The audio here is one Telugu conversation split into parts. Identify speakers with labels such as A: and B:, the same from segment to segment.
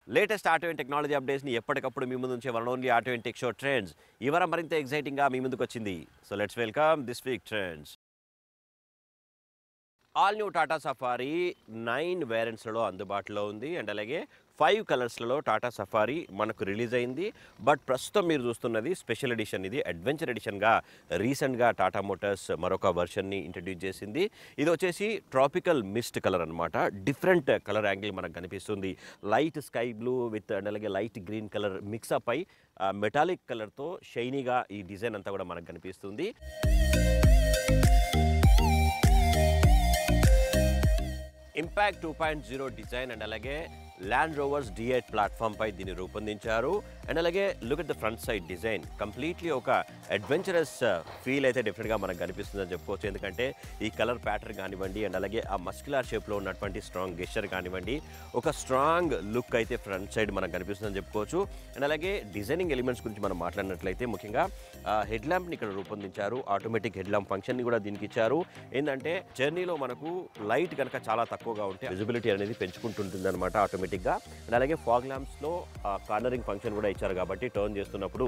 A: లేటెస్ట్ ఆటో అండ్ టెక్నాలజీ అప్డేట్స్ని ఎప్పటికప్పుడు మీ ముందు ఉంచే one only auto and tech show trends. ఈ వారం మరింత ఎక్సైటింగ్గా మీ ముందుకు వచ్చింది. So let's welcome this week trends. All new Tata safari 9 వేరియంట్స్లలో అందుబాటులో ఉంది. అండ్ అలాగే 5 కలర్స్లలో టాటా సఫారీ మనకు రిలీజ్ అయింది. బట్ ప్రస్తుతం మీరు చూస్తున్నది స్పెషల్ ఎడిషన్. ఇది అడ్వెంచర్ ఎడిషన్గా రీసెంట్గా టాటా మోటార్స్ మరొక వర్షన్ని ఇంట్రడ్యూస్ చేసింది. ఇది వచ్చేసి ట్రాపికల్ మిస్ట్ కలర్ అనమాట. డిఫరెంట్ కలర్ యాంగిల్ మనకు కనిపిస్తుంది. Light sky blue with and అలాగే లైట్ గ్రీన్ కలర్ మిక్సప్ అయి మెటాలిక్ కలర్తో షైనీగా ఈ డిజైన్ అంతా కూడా మనకు కనిపిస్తుంది. ఇంపాక్ట్ 2.0 డిజైన్ అండ్ అలాగే ల్యాండ్ రోవర్స్ D8 ప్లాట్ఫామ్ పై దీన్ని రూపొందించారు. అండ్ అలాగే look at the front side design completely ఒక అడ్వెంచరస్ ఫీల్ అయితే డెఫినెట్గా మనకు కనిపిస్తుందని చెప్పుకోవచ్చు. ఎందుకంటే ఈ కలర్ ప్యాటర్న్ కానివ్వండి అండ్ అలాగే ఆ మస్క్యులర్ షేప్లో ఉన్నటువంటి స్ట్రాంగ్ గెస్చర్ కానివ్వండి, ఒక స్ట్రాంగ్ లుక్ అయితే ఫ్రంట్ సైడ్ మనకు కనిపిస్తుందని చెప్పుకోవచ్చు. అండ్ అలాగే డిజైనింగ్ ఎలిమెంట్స్ గురించి మనం మాట్లాడినట్లయితే ముఖ్యంగా హెడ్ ల్యాంప్ని ఇక్కడ రూపొందించారు. ఆటోమేటిక్ హెడ్ ల్యాంప్ ఫంక్షన్ని కూడా దీనికి ఇచ్చారు. ఏంటంటే జర్నీలో మనకు లైట్ కనుక చాలా తక్కువగా ఉంటే విజిబిలిటీ అనేది పెంచుకుంటుంటుంది అనమాట ఆటోమేటిక్గా. అండ్ అలాగే ఫాగ్ ల్యాంప్స్లో కార్నరింగ్ ఫంక్షన్ కూడా ఇచ్చారు కాబట్టి టర్న్ చేస్తున్నప్పుడు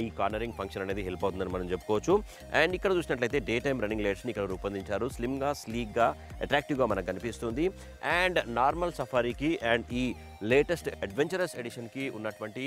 A: ఈ కార్నరింగ్ ఫంక్షన్ అనేది హెల్ప్ అవుతుందని మనం చెప్పుకోవచ్చు. అండ్ ఇక్కడ చూసినట్లయితే డే టైమ్ రన్నింగ్ లైట్స్ని ఇక్కడ రూపొందించారు. స్లిమ్గా, స్లీక్గా, అట్రాక్టివ్గా మనకు కనిపిస్తుంది. అండ్ నార్మల్ సఫారీకి అండ్ ఈ లేటెస్ట్ అడ్వెంచరస్ ఎడిషన్కి ఉన్నటువంటి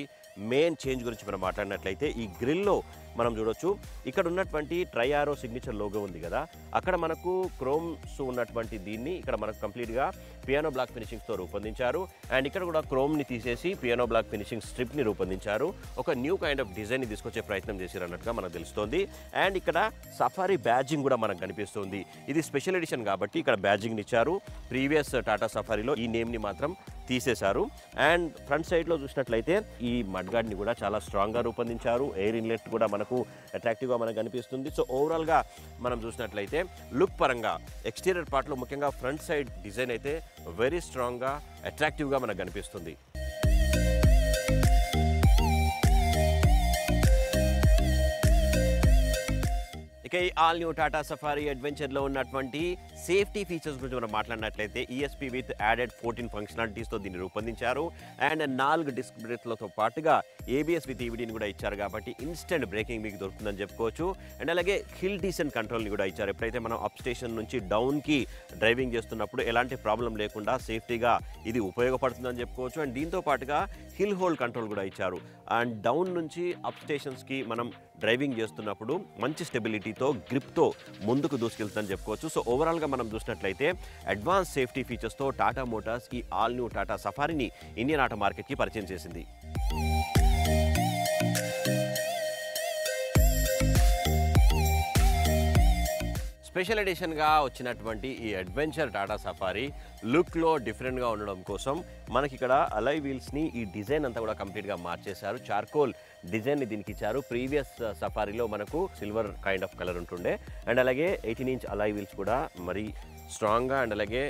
A: మెయిన్ చేంజ్ గురించి మనం మాట్లాడినట్లయితే ఈ గ్రిల్లో మనం చూడొచ్చు. ఇక్కడ ఉన్నటువంటి ట్రైఆరో సిగ్నేచర్ లోగో ఉంది కదా, అక్కడ మనకు క్రోమ్స్ ఉన్నటువంటి దీన్ని ఇక్కడ మనకు కంప్లీట్గా పియానో బ్లాక్ ఫినిషింగ్స్తో రూపొందించారు. అండ్ ఇక్కడ కూడా క్రోమ్ని తీసేసి పియానో బ్లాక్ ఫినిషింగ్ స్ట్రిప్ని రూపొందించారు. ఒక న్యూ కైండ్ ఆఫ్ డిజైన్ని తీసుకొచ్చే ప్రయత్నం చేశారు అన్నట్టుగా మనకు తెలుస్తోంది. అండ్ ఇక్కడ సఫారీ బ్యాడ్జింగ్ కూడా మనకు కనిపిస్తుంది. ఇది స్పెషల్ ఎడిషన్ కాబట్టి ఇక్కడ బ్యాడ్జింగ్ని ఇచ్చారు. ప్రీవియస్ టాటా సఫారీలో ఈ నేమ్ని మాత్రం తీసేశారు. అండ్ ఫ్రంట్ సైడ్లో చూసినట్లయితే ఈ మడ్గార్డ్ని కూడా చాలా స్ట్రాంగ్గా రూపొందించారు. ఎయిర్ ఇన్లెట్ కూడా మనకు అట్రాక్టివ్గా మనకు కనిపిస్తుంది. సో ఓవరాల్గా మనం చూసినట్లయితే లుక్ పరంగా ఎక్స్టీరియర్ పార్ట్లో ముఖ్యంగా ఫ్రంట్ సైడ్ డిజైన్ అయితే వెరీ స్ట్రాంగ్గా అట్రాక్టివ్గా మనకు కనిపిస్తుంది. ఇక ఈ ఆల్ న్యూ టాటా సఫారీ అడ్వెంచర్లో ఉన్నటువంటి సేఫ్టీ ఫీచర్స్ గురించి మనం మాట్లాడినట్లయితే ESP విత్ యాడెడ్ 14 ఫంక్షనాలిటీస్తో దీన్ని రూపొందించారు. అండ్ 4 డిస్క్ బ్రేక్లతో పాటుగా ABS విత్ EBDని కూడా ఇచ్చారు కాబట్టి ఇన్స్టెంట్ బ్రేకింగ్ మీకు దొరుకుతుందని చెప్పుకోవచ్చు. అండ్ అలాగే హిల్ డీసెంట్ కంట్రోల్ని కూడా ఇచ్చారు. ఎప్పుడైతే మనం అప్ స్టేషన్ నుంచి డౌన్కి డ్రైవింగ్ చేస్తున్నప్పుడు ఎలాంటి ప్రాబ్లం లేకుండా సేఫ్టీగా ఇది ఉపయోగపడుతుందని చెప్పుకోవచ్చు. అండ్ దీంతో పాటుగా హిల్ హోల్డ్ కంట్రోల్ కూడా ఇచ్చారు. అండ్ డౌన్ నుంచి అప్ స్టేషన్స్కి మనం డ్రైవింగ్ చేస్తున్నప్పుడు మంచి స్టెబిలిటీతో గ్రిప్తో ముందుకు దూసుకెళ్తుందని చెప్పుకోవచ్చు. సో ఓవరాల్గా మనం చూసినట్లయితే అడ్వాన్స్ సేఫ్టీ ఫీచర్స్తో టాటా మోటార్స్ ఈ ఆల్ న్యూ టాటా సఫారీని ఇండియన్ ఆటో మార్కెట్కి పరిచయం చేసింది. స్పెషల్ ఎడిషన్గా వచ్చినటువంటి ఈ అడ్వెంచర్ టాటా సఫారీ లుక్లో డిఫరెంట్గా ఉండడం కోసం మనకి ఇక్కడ అలాయ్ వీల్స్ని ఈ డిజైన్ అంతా కూడా కంప్లీట్గా మార్చేశారు. చార్కోల్ డిజైన్ని దీనికి ఇచ్చారు. ప్రీవియస్ సఫారీలో మనకు సిల్వర్ కైండ్ ఆఫ్ కలర్ ఉంటుండే. అండ్ అలాగే 18-inch అలాయ్ వీల్స్ కూడా మరి స్ట్రాంగ్గా అండ్ అలాగే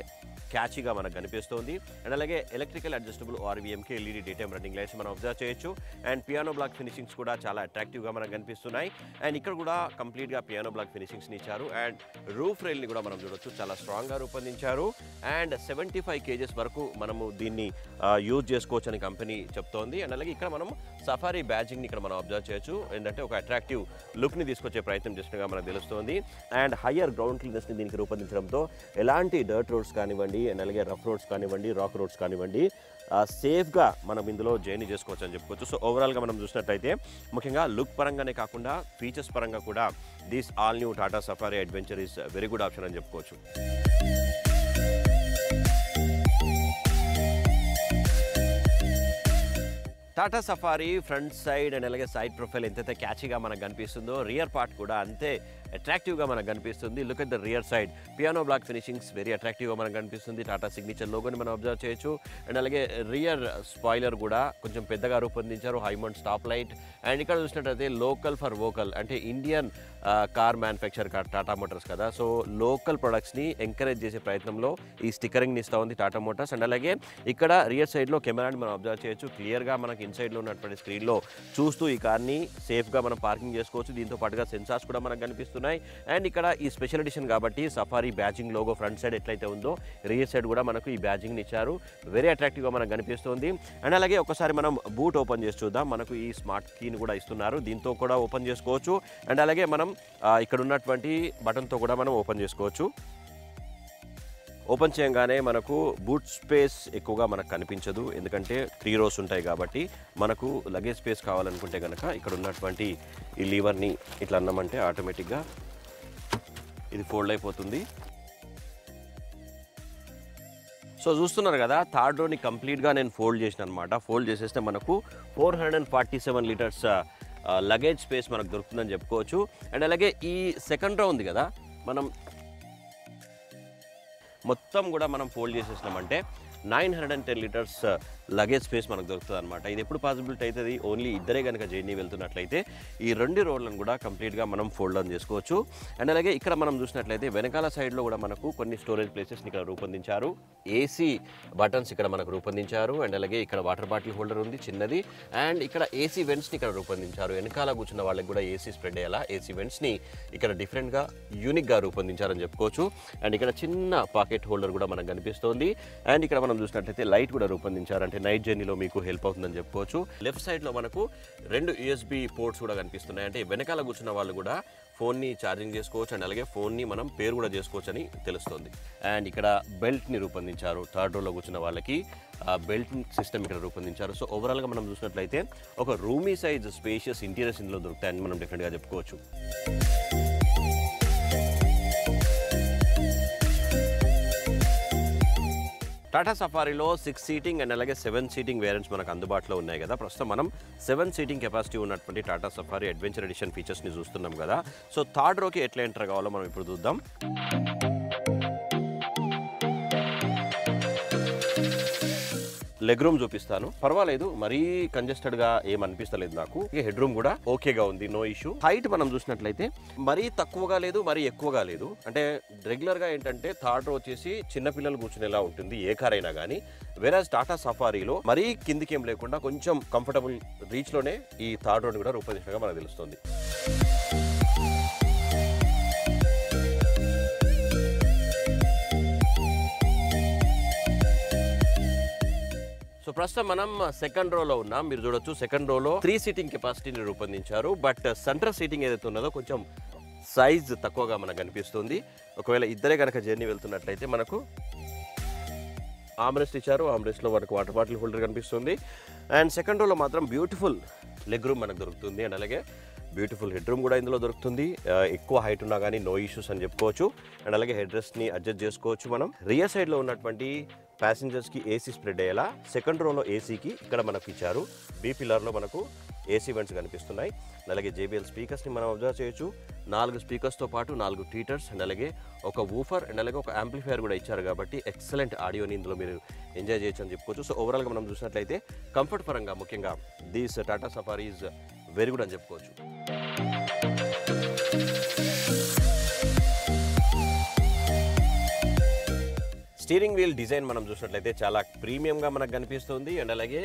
A: క్యాచీగా మనకు కనిపిస్తుంది. అండ్ అలాగే ఎలక్ట్రికల్ అడ్జస్టబుల్ RVMకి LED day time running lights మనం అబ్జర్వ్ చేయొచ్చు. అండ్ పియానో బ్లాక్ ఫినిషింగ్స్ కూడా చాలా అట్రాక్టివ్గా మనకు కనిపిస్తున్నాయి. అండ్ ఇక్కడ కూడా కంప్లీట్గా పియానో బ్లాక్ ఫినిషింగ్స్ని ఇచ్చారు. అండ్ రూఫ్ రైల్ని కూడా మనం చూడొచ్చు, చాలా స్ట్రాంగ్గా రూపొందించారు. అండ్ 75 kgs వరకు మనము దీన్ని యూజ్ చేసుకోవచ్చు అని కంపెనీ చెప్తోంది. అండ్ అలాగే ఇక్కడ మనం సఫారీ బ్యాడ్జింగ్ని ఇక్కడ మనం అబ్జర్వ్ చేయొచ్చు. ఏంటంటే ఒక అట్రాక్టివ్ లుక్ని తీసుకొచ్చే ప్రయత్నం చేసినట్టుగా మనకు తెలుస్తోంది. అండ్ హయ్యర్ గ్రౌండ్ క్లీనెస్ని దీనికి రూపొందించడంతో ఎలాంటి డర్ట్ రోడ్స్ కానివ్వండి అండ్ అలాగే రఫ్ రోడ్స్ కానివ్వండి, రాక్ రోడ్స్ కానివ్వండి, సేఫ్గా మనం ఇందులో జర్నీ చేసుకోవచ్చు అని చెప్పుకోవచ్చు. సో ఓవరాల్గా మనం చూసినట్లయితే ముఖ్యంగా లుక్ పరంగానే కాకుండా ఫీచర్స్ పరంగా కూడా this all new Tata safari adventure is very good option అని చెప్పుకోవచ్చు. Tata safari front side and అలాగే సైడ్ ప్రొఫైల్ ఎంతైతే క్యాచీగా మనకు కనిపిస్తుందో రియర్ పార్ట్ కూడా అంతే అట్రాక్టివ్గా మనకు కనిపిస్తుంది. Look at the rear side piano black finishings very అట్రాక్టివ్గా మనకు కనిపిస్తుంది. టాటా సిగ్నేచర్ లోగోని మనం అబ్జర్వ్ చేయొచ్చు. అండ్ అలాగే రియర్ స్పాయిలర్ కూడా కొంచెం పెద్దగా రూపొందించారు. హైమౌంట్ స్టాప్ లైట్. అండ్ ఇక్కడ చూసినట్టయితే లోకల్ ఫర్ వోకల్ అంటే Indian car manufacture Tata Motors కదా, సో లోకల్ ప్రొడక్ట్స్ని ఎంకరేజ్ చేసే ప్రయత్నంలో ఈ స్టిక్కరింగ్ని ఇస్తూ ఉంది టాటా మోటార్స్. అండ్ అలాగే ఇక్కడ రియర్ సైడ్లో కెమెరాని మనం అబ్జర్వ్ చేయొచ్చు. క్లియర్గా మనకి ఇన్సైడ్లో ఉన్నటువంటి స్క్రీన్లో చూస్తూ ఈ కార్ని సేఫ్గా మనం పార్కింగ్ చేసుకోవచ్చు. దీంతో పాటుగా సెన్సార్స్ కూడా మనకు కనిపిస్తున్నాయి. అండ్ ఇక్కడ ఈ స్పెషల్ ఎడిషన్ కాబట్టి సఫారీ బ్యాజింగ్ లోగో ఫ్రంట్ సైడ్ ఎట్లయితే ఉందో రియర్ సైడ్ కూడా మనకు ఈ బ్యాజింగ్ని ఇచ్చారు. వెరీ అట్రాక్టివ్గా మనకు కనిపిస్తుంది. అండ్ అలాగే ఒకసారి మనం బూట్ ఓపెన్ చేసి చూద్దాం. మనకు ఈ స్మార్ట్ కీని కూడా ఇస్తున్నారు, దీంతో కూడా ఓపెన్ చేసుకోవచ్చు. అండ్ అలాగే మనం ఇక్కడ ఉన్నటువంటి బటన్తో కూడా మనం ఓపెన్ చేసుకోవచ్చు. ఓపెన్ చేయగానే మనకు బూట్ స్పేస్ ఎక్కువగా మనకు కనిపించదు, ఎందుకంటే 3 rows ఉంటాయి కాబట్టి. మనకు లగేజ్ స్పేస్ కావాలనుకుంటే కనుక ఇక్కడ ఉన్నటువంటి ఈ లీవర్ని ఇట్లా అన్నామంటే ఆటోమేటిక్గా ఇది ఫోల్డ్ అయిపోతుంది. సో చూస్తున్నారు కదా, థర్డ్ రోని కంప్లీట్గా నేను ఫోల్డ్ చేసిన అనమాట. ఫోల్డ్ చేసేస్తే మనకు 447 లీటర్స్ లగేజ్ స్పేస్ మనకు దొరుకుతుందని చెప్పుకోవచ్చు. అండ్ అలాగే ఈ సెకండ్ రో ఉంది కదా, మనం మొత్తం కూడా మనం ఫోల్డ్ చేసేసినామంటే 910 లీటర్స్ లగేజ్ స్పేస్ మనకు దొరుకుతుంది అనమాట. ఇది ఎప్పుడు పాసిబిలిటీ అవుతుంది, ఓన్లీ ఇద్దరే కనుక జర్నీ వెళ్తున్నట్లయితే ఈ 2 రోడ్లను కూడా కంప్లీట్గా మనం ఫోల్డ్ ఆన్ చేసుకోవచ్చు. అండ్ అలాగే ఇక్కడ మనం చూసినట్లయితే వెనకాల సైడ్లో కూడా మనకు కొన్ని స్టోరేజ్ ప్లేసెస్ని ఇక్కడ రూపొందించారు. ఏసీ బటన్స్ ఇక్కడ మనకు రూపొందించారు. అండ్ అలాగే ఇక్కడ వాటర్ బాటిల్ హోల్డర్ ఉంది చిన్నది. అండ్ ఇక్కడ ఏసీ వెంట్స్ని ఇక్కడ రూపొందించారు. వెనకాల కూర్చున్న వాళ్ళకి కూడా ఏసీ స్ప్రెడ్ అయ్యేలా ఏసీ వెంట్స్ని ఇక్కడ డిఫరెంట్గా యూనిక్గా రూపొందించారని చెప్పుకోవచ్చు. అండ్ ఇక్కడ చిన్న పాకెట్ హోల్డర్ కూడా మనకు కనిపిస్తుంది. అండ్ ఇక్కడ మనం చూసినట్లయితే లైట్ కూడా రూపొందించారు, అంటే నైట్ జర్నీలో మీకు హెల్ప్ అవుతుందని చెప్పుకోవచ్చు. లెఫ్ట్ సైడ్లో మనకు 2 USB పోర్ట్స్ కూడా కనిపిస్తున్నాయి, అంటే వెనకాల కూర్చున్న వాళ్ళు కూడా ఫోన్ని ఛార్జింగ్ చేసుకోవచ్చు. అండ్ అలాగే ఫోన్ని మనం పేరు కూడా చేసుకోవచ్చు అని తెలుస్తుంది. అండ్ ఇక్కడ బెల్ట్ని రూపొందించారు, థర్డ్ రోలో కూర్చున్న వాళ్ళకి బెల్ట్ సిస్టమ్ ఇక్కడ రూపొందించారు. సో ఓవరాల్గా మనం చూసినట్లయితే ఒక రూమీ సైజ్ స్పేషియస్ ఇంటీరియర్స్ ఇందులో దొరుకుతాయని మనం డెఫినెట్గా చెప్పుకోవచ్చు. టాటా సఫారీలో 6 సీటింగ్ అండ్ అలాగే 7 సీటింగ్ వేరియంట్స్ మనకు అందుబాటులో ఉన్నాయి కదా. ప్రస్తుతం మనం 7 సీటింగ్ కెపాసిటీ ఉన్నటువంటి టాటా సఫారీ అడ్వెంచర్ ఎడిషన్ ఫీచర్స్ని చూస్తున్నాం కదా. సో థర్డ్ రోకి ఎట్లా ఎంటర్ కావాలో మనం ఇప్పుడు చూద్దాం. లెగ్ రూమ్ చూపిస్తాను, పర్వాలేదు, మరీ కంజెస్టెడ్గా ఏమనిపిస్తలేదు నాకు. హెడ్ రూమ్ కూడా ఓకేగా ఉంది, నో ఇష్యూ. హైట్ మనం చూసినట్లయితే మరీ తక్కువగా లేదు, మరీ ఎక్కువగా లేదు. అంటే రెగ్యులర్గా ఏంటంటే థర్డ్ రో వచ్చేసి చిన్నపిల్లలు కూర్చునేలా ఉంటుంది ఏ కార్ అయినా కానీ. వేరేజ్ టాటా సఫారీలో మరీ కిందికి ఏం లేకుండా కొంచెం కంఫర్టబుల్ రీచ్లోనే ఈ థర్డ్ రోని కూడా రూపొందించగా మనకు తెలుస్తుంది. సో ప్రస్తుతం మనం సెకండ్ రోలో ఉన్నాం. మీరు చూడొచ్చు, సెకండ్ రోలో 3 సీటింగ్ కెపాసిటీని రూపొందించారు. బట్ సెంటర్ సీటింగ్ ఏదైతే ఉన్నదో కొంచెం సైజ్ తక్కువగా మనకు కనిపిస్తుంది. ఒకవేళ ఇద్దరే కనుక జర్నీ వెళ్తున్నట్లయితే మనకు ఆమ్రెస్ట్ ఇచ్చారు. ఆమ్రెస్ట్లో మనకు వాటర్ బాటిల్ హోల్డర్ కనిపిస్తుంది. అండ్ సెకండ్ రోలో మాత్రం బ్యూటిఫుల్ లెగ్ రూమ్ మనకు దొరుకుతుంది. అండ్ అలాగే బ్యూటిఫుల్ హెడ్ రూమ్ కూడా ఇందులో దొరుకుతుంది. ఎక్కువ హైట్ ఉన్నా కానీ నో ఇష్యూస్ అని చెప్పుకోవచ్చు. అండ్ అలాగే హెడ్ రెస్ట్ని అడ్జస్ట్ చేసుకోవచ్చు మనం. రియర్ సైడ్లో ఉన్నటువంటి ప్యాసింజర్స్కి ఏసీ స్ప్రెడ్ అయ్యేలా సెకండ్ రోలో ఏసీకి ఇక్కడ మనకు ఇచ్చారు. బీ పిల్లర్లో మనకు ఏసీ వెంట్స్ కనిపిస్తున్నాయి. అలాగే JBL స్పీకర్స్ని మనం అబ్జర్వ్ చేయొచ్చు. 4 స్పీకర్స్తో పాటు 4 ట్వీటర్స్ అండ్ అలాగే ఒక వూఫర్ అండ్ అలాగే ఒక యాంప్లిఫైయర్ కూడా ఇచ్చారు కాబట్టి ఎక్సలెంట్ ఆడియోని ఇందులో మీరు ఎంజాయ్ చేయొచ్చు అని చెప్పుకోవచ్చు. సో ఓవరాల్గా మనం చూసినట్లయితే కంఫర్ట్ పరంగా ముఖ్యంగా these Tata Safari is very good అని చెప్పుకోవచ్చు. స్టీరింగ్ వీల్ డిజైన్ మనం చూసినట్లయితే చాలా ప్రీమియంగా మనకు కనిపిస్తుంది. అండ్ అలాగే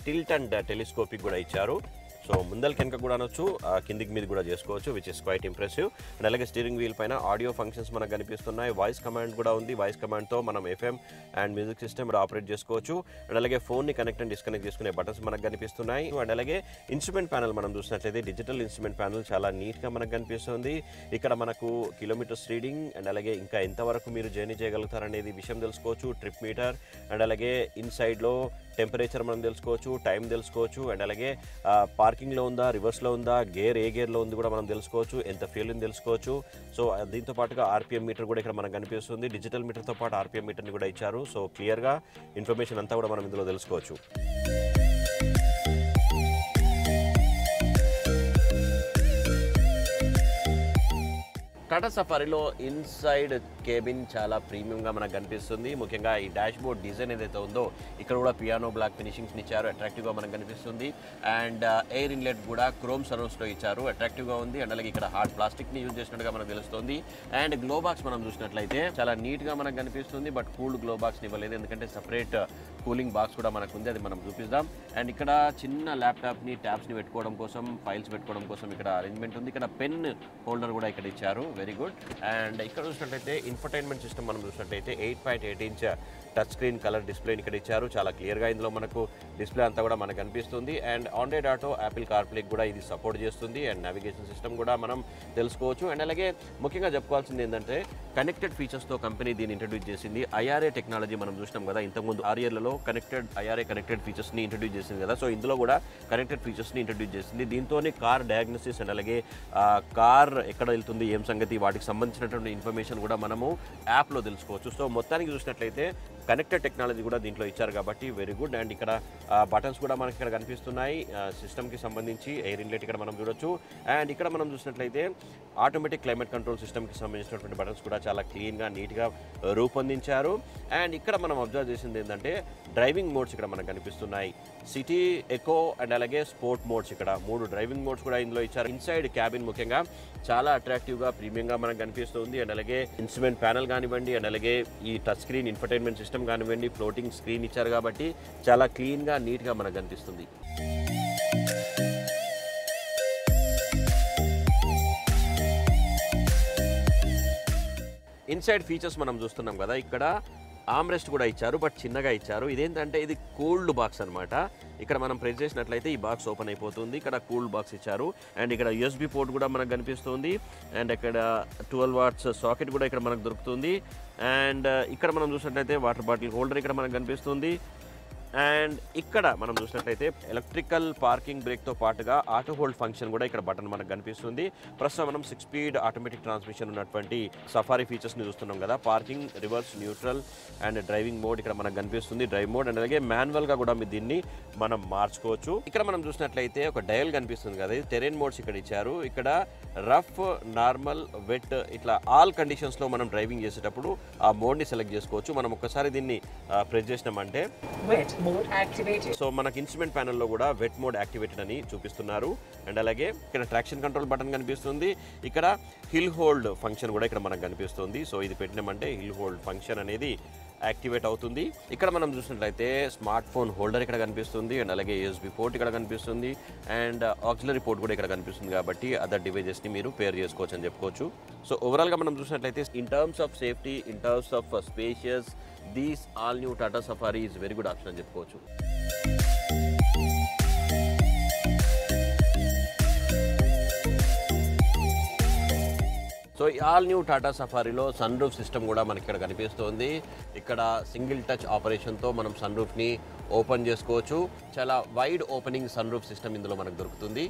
A: టిల్ట్ అండ్ టెలిస్కోపిక్ కూడా ఇచ్చారు. సో ముందల కెనక కూడా అనొచ్చు, కిందికి మీద కూడా చేసుకోవచ్చు, which is quite impressive. And అలాగే స్టీరింగ్ వీల్ పైన ఆడియో ఫంక్షన్స్ మనకు కనిపిస్తున్నాయి. వాయిస్ కమాండ్ కూడా ఉంది. వాయిస్ కమాండ్తో మనం FM and music system operate చేసుకోవచ్చు. అండ్ అలాగే ఫోన్ని కనెక్ట్ అండ్ డిస్కనెక్ట్ చేసుకునే బటన్స్ మనకు కనిపిస్తున్నాయి. అండ్ అలాగే ఇన్స్ట్రుమెంట్ ప్యానల్ మనం చూసినట్లయితే డిజిటల్ ఇన్స్ట్రుమెంట్ ప్యానల్ చాలా నీట్గా మనకు కనిపిస్తుంది. ఇక్కడ మనకు కిలోమీటర్స్ రీడింగ్ అండ్ అలాగే ఇంకా ఎంతవరకు మీరు జర్నీ చేయగలుగుతారనేది విషయం తెలుసుకోవచ్చు. ట్రిప్ మీటర్ అండ్ అలాగే ఇన్సైడ్లో టెంపరేచర్ మనం తెలుసుకోవచ్చు, టైం తెలుసుకోవచ్చు. అండ్ అలాగే పార్కింగ్లో ఉందా, రివర్స్లో ఉందా, ఏ గేర్లో ఉంది కూడా మనం తెలుసుకోవచ్చు, ఎంత ఫ్యూల్ ఉంది తెలుసుకోవచ్చు. సో దీంతో పాటుగా RPM మీటర్ కూడా ఇక్కడ మనకు కనిపిస్తుంది. డిజిటల్ మీటర్తో పాటు RPM మీటర్ని కూడా ఇచ్చారు. సో క్లియర్గా ఇన్ఫర్మేషన్ అంతా కూడా మనం ఇందులో తెలుసుకోవచ్చు. టాటా సఫారీలో ఇన్సైడ్ కేబిన్ చాలా ప్రీమియంగా మనకు కనిపిస్తుంది. ముఖ్యంగా ఈ డాష్ బోర్డ్ డిజైన్ ఏదైతే ఉందో ఇక్కడ కూడా పియానో బ్లాక్ ఫినిషింగ్స్ని ఇచ్చారు, అట్రాక్టివ్గా మనకు కనిపిస్తుంది. అండ్ ఎయిర్ ఇన్లెట్ కూడా క్రోమ్ సర్వస్లో ఇచ్చారు, అట్రాక్టివ్గా ఉంది. అండ్ అలాగే ఇక్కడ హార్డ్ ప్లాస్టిక్ని యూజ్ చేసినట్టుగా మనకు తెలుస్తుంది. అండ్ గ్లో బాక్స్ మనం చూసినట్లయితే చాలా నీట్గా మనకు కనిపిస్తుంది. బట్ కూల్డ్ గ్లో బాక్స్ని ఇవ్వలేదు, ఎందుకంటే సపరేట్ కూలింగ్ బాక్స్ కూడా మనకు ఉంది, అది మనం చూపిద్దాం. అండ్ ఇక్కడ చిన్న ల్యాప్టాప్ని ట్యాబ్స్ని పెట్టుకోవడం కోసం, ఫైల్స్ పెట్టుకోవడం కోసం ఇక్కడ అరేంజ్మెంట్ ఉంది. ఇక్కడ పెన్ హోల్డర్ కూడా ఇక్కడ ఇచ్చారు, వెరీ గుడ్. అండ్ ఇక్కడ చూసినట్లయితే ఇన్ఫర్టైన్మెంట్ సిస్టమ్ మనం చూసినట్లయితే 8.8 ఇంచ్ టచ్ స్క్రీన్ కలర్ డిస్ప్లేని ఇక్కడ ఇచ్చారు. చాలా క్లియర్గా ఇందులో మనకు డిస్ప్లే అంతా కూడా మనకు కనిపిస్తుంది. And Android auto, Apple CarPlay కూడా ఇది సపోర్ట్ చేస్తుంది. అండ్ నావిగేషన్ సిస్టమ్ కూడా మనం తెలుసుకోవచ్చు. అండ్ అలాగే ముఖ్యంగా చెప్పుకోవాల్సింది ఏంటంటే కనెక్టెడ్ ఫీచర్స్తో కంపెనీ దీన్ని ఇంట్రడ్యూస్ చేసింది. ఐఆర్ఏ టెక్నాలజీ మనం చూసినాం కదా, ఇంతకుముందు ఆర్ఏలలో ఐఆర్ఏ కనెక్టెడ్ ఫీచర్స్ని ఇంట్రడ్యూస్ చేసింది కదా. సో ఇందులో కూడా కనెక్టెడ్ ఫీచర్స్ని ఇంట్రడ్యూస్ చేసింది. దీంతోనే కార్ డయాగ్నోసిస్ అండ్ అలాగే కార్ ఎక్కడ వెళ్తుంది, ఏం సంగతి, వాటికి సంబంధించినటువంటి ఇన్ఫర్మేషన్ కూడా మనము యాప్లో తెలుసుకోవచ్చు. సో మొత్తానికి చూసినట్లయితే కనెక్టెడ్ టెక్నాలజీ కూడా దీంట్లో ఇచ్చారు కాబట్టి వెరీ గుడ్. అండ్ ఇక్కడ బటన్స్ కూడా మనకి ఇక్కడ కనిపిస్తున్నాయి, సిస్టమ్కి సంబంధించి ఎయిర్ ఇన్లెట్ ఇక్కడ మనం చూడొచ్చు. అండ్ ఇక్కడ మనం చూసినట్లయితే ఆటోమేటిక్ క్లైమేట్ కంట్రోల్ సిస్టమ్కి సంబంధించినటువంటి బటన్స్ కూడా చాలా క్లీన్గా, నీట్గా రూపొందించారు. అండ్ ఇక్కడ మనం అబ్జర్వ్ చేసింది ఏంటంటే డ్రైవింగ్ మోడ్స్ ఇక్కడ మనకు కనిపిస్తున్నాయి, సిటీ, ఎకో అండ్ అలాగే స్పోర్ట్ మోడ్స్. ఇక్కడ 3 డ్రైవింగ్ మోడ్స్ కూడా ఇందులో ఇచ్చారు. ఇన్సైడ్ క్యాబిన్ ముఖ్యంగా చాలా అట్రాక్టివ్గా, ప్రీమియంగా మనకు కనిపిస్తుంది. అండ్ అలాగే ఇన్స్ట్రుమెంట్ ప్యానల్ కానివ్వండి, అండ్ అలాగే ఈ టచ్ స్క్రీన్ ఇన్ఫర్టైన్మెంట్ సిస్టమ్ కానివ్వండి, ఫ్లోటింగ్ స్క్రీన్ ఇచ్చారు కాబట్టి చాలా క్లీన్గా, నీట్గా మనకు కనిపిస్తుంది. ఇన్సైడ్ ఫీచర్స్ మనం చూస్తున్నాం కదా, ఇక్కడ ఆమ్రెస్ట్ కూడా ఇచ్చారు, బట్ చిన్నగా ఇచ్చారు. ఇదేంటంటే ఇది కూల్డ్ బాక్స్ అనమాట. ఇక్కడ మనం ప్రెస్ చేసినట్లయితే ఈ బాక్స్ ఓపెన్ అయిపోతుంది. ఇక్కడ కూల్డ్ బాక్స్ ఇచ్చారు. అండ్ ఇక్కడ USB పోర్ట్ కూడా మనకు కనిపిస్తుంది. అండ్ ఇక్కడ 12 వాట్స్ సాకెట్ కూడా ఇక్కడ మనకు దొరుకుతుంది. అండ్ ఇక్కడ మనం చూసినట్లయితే వాటర్ బాటిల్ హోల్డర్ ఇక్కడ మనకు కనిపిస్తుంది. అండ్ ఇక్కడ మనం చూసినట్లయితే ఎలక్ట్రికల్ పార్కింగ్ బ్రేక్తో పాటుగా ఆటో హోల్డ్ ఫంక్షన్ కూడా ఇక్కడ బటన్ మనకు కనిపిస్తుంది. ప్రస్తుతం మనం 6 స్పీడ్ ఆటోమేటిక్ ట్రాన్స్మిషన్ ఉన్నటువంటి సఫారీ ఫీచర్స్ని చూస్తున్నాం కదా. Parking, reverse, neutral and driving mode ఇక్కడ మనకు కనిపిస్తుంది, డ్రైవ్ మోడ్. అండ్ అలాగే మాన్యువల్గా కూడా దీన్ని మనం మార్చుకోవచ్చు. ఇక్కడ మనం చూసినట్లయితే ఒక డయల్ కనిపిస్తుంది కదా, ఇది టెరెన్ మోడ్స్ ఇక్కడ ఇచ్చారు. ఇక్కడ రఫ్, నార్మల్, వెట్ ఇట్లా ఆల్ కండిషన్స్లో మనం డ్రైవింగ్ చేసేటప్పుడు ఆ మోడ్ని సెలెక్ట్ చేసుకోవచ్చు. మనం ఒక్కసారి దీన్ని ప్రెస్ చేసినామంటే సో మనకి ఇన్స్ట్రుమెంట్ ప్యానెల్లో కూడా వెట్ మోడ్ యాక్టివేటెడ్ అని చూపిస్తున్నారు. అండ్ అలాగే ఇక్కడ ట్రాక్షన్ కంట్రోల్ బటన్ కనిపిస్తుంది. ఇక్కడ హిల్ హోల్డ్ ఫంక్షన్ కూడా ఇక్కడ మనకు కనిపిస్తుంది. సో ఇది పెట్టినామంటే హిల్ హోల్డ్ ఫంక్షన్ అనేది యాక్టివేట్ అవుతుంది. ఇక్కడ మనం చూసినట్లయితే స్మార్ట్ ఫోన్ హోల్డర్ ఇక్కడ కనిపిస్తుంది. అండ్ అలాగే USB పోర్ట్ ఇక్కడ కనిపిస్తుంది. అండ్ ఆక్సిలరీ పోర్ట్ కూడా ఇక్కడ కనిపిస్తుంది కాబట్టి అదర్ డివైజెస్ని మీరు పేర్ చేసుకోవచ్చు అని చెప్పుకోవచ్చు. సో ఓవరాల్గా మనం చూసినట్లయితే in terms of safety, in terms of spacious, these all new Tata Safari is very good option అని చెప్పుకోవచ్చు. సో ఈ ఆల్ న్యూ టాటా సఫారీలో సన్ రూఫ్ సిస్టమ్ కూడా మనకి ఇక్కడ కనిపిస్తుంది. ఇక్కడ సింగిల్ టచ్ ఆపరేషన్తో మనం సన్ రూఫ్ని ఓపెన్ చేసుకోవచ్చు. చాలా wide opening sun roof system ఇందులో మనకు దొరుకుతుంది.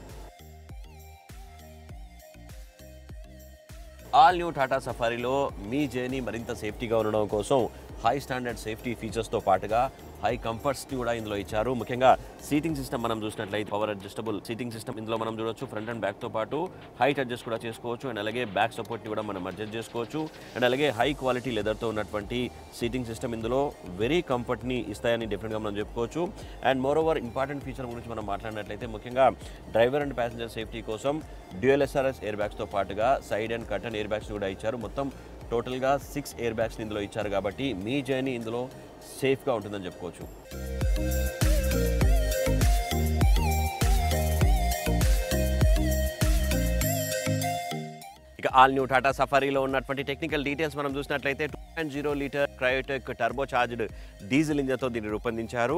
A: ఆల్ న్యూ టాటా సఫారీలో మీ జర్నీ మరింత సేఫ్టీగా ఉండడం కోసం హై స్టాండర్డ్ సేఫ్టీ ఫీచర్స్తో పాటుగా హై కంఫర్ట్స్ని కూడా ఇందులో ఇచ్చారు. ముఖ్యంగా సీటింగ్ సిస్టమ్ మనం చూసినట్లయితే పవర్ అడ్జస్టబుల్ సీటింగ్ సిస్టమ్ ఇందులో మనం చూడొచ్చు. ఫ్రంట్ అండ్ బ్యాక్తో పాటు హైట్ అడ్జస్ట్ కూడా చేసుకోవచ్చు. అండ్ అలాగే బ్యాక్ సపోర్ట్ని కూడా మనం అడ్జస్ట్ చేసుకోవచ్చు. అండ్ అలాగే హై క్వాలిటీ లెదర్తో ఉన్నటువంటి సీటింగ్ సిస్టమ్ ఇందులో వెరీ కంఫర్ట్ని ఇస్తాయని డెఫినెట్గా మనం చెప్పుకోవచ్చు. And more over important feature గురించి మనం మాట్లాడినట్లయితే ముఖ్యంగా డ్రైవర్ అండ్ ప్యాసింజర్ సేఫ్టీ కోసం డ్యూయల్ SRS ఎయిర్ బ్యాగ్స్తో పాటుగా side and cut and air bags కూడా ఇచ్చారు. మొత్తం టోటల్గా 6 ఎయిర్ బ్యాగ్స్ని ఇందులో ఇచ్చారు కాబట్టి మీ జర్నీ ఇందులో సేఫ్గా ఉంటుందని చెప్పుకోవచ్చు. ఇక ఆల్ న్యూ టాటా సఫారీలో ఉన్నటువంటి టెక్నికల్ డీటెయిల్స్ మనం చూసినట్లయితే 2.0 లీటర్ క్రయోటెక్ టర్బో చార్జ్డ్ డీజిల్ ఇంజన్తో దీన్ని రూపొందించారు.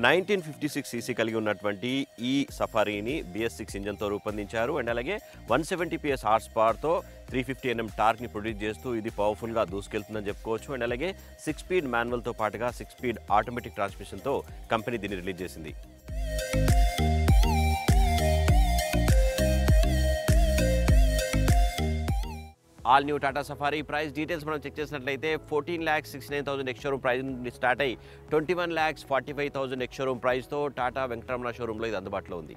A: 1956 cc కలిగి ఉన్నటువంటి ఈ సఫారీని BS6 ఇంజన్తో రూపొందించారు. అండ్ అలాగే 170 PS హార్స్ పవర్తో 350 Nm టార్క్ని ప్రొడ్యూస్ చేస్తూ ఇది పవర్ఫుల్గా దూసుకెళ్తుందని చెప్పుకోవచ్చు. అండ్ అలాగే 6 స్పీడ్ మాన్యువల్తో పాటుగా 6 స్పీడ్ ఆటోమేటిక్ ట్రాన్స్మిషన్తో కంపెనీ దీన్ని రిలీజ్ చేసింది. All new Tata safari price details మనం చెక్ చేసినట్లయితే 14,69,000 ఎక్స్ షోరూమ్ ప్రైస్ నుండి స్టార్ట్ అయ్యి 21,45,000 ఎక్స్ షోరూమ్ ప్రైస్తో టాటా వెంకటరమణ షోరూంలో ఇది అందుబాటులో ఉంది.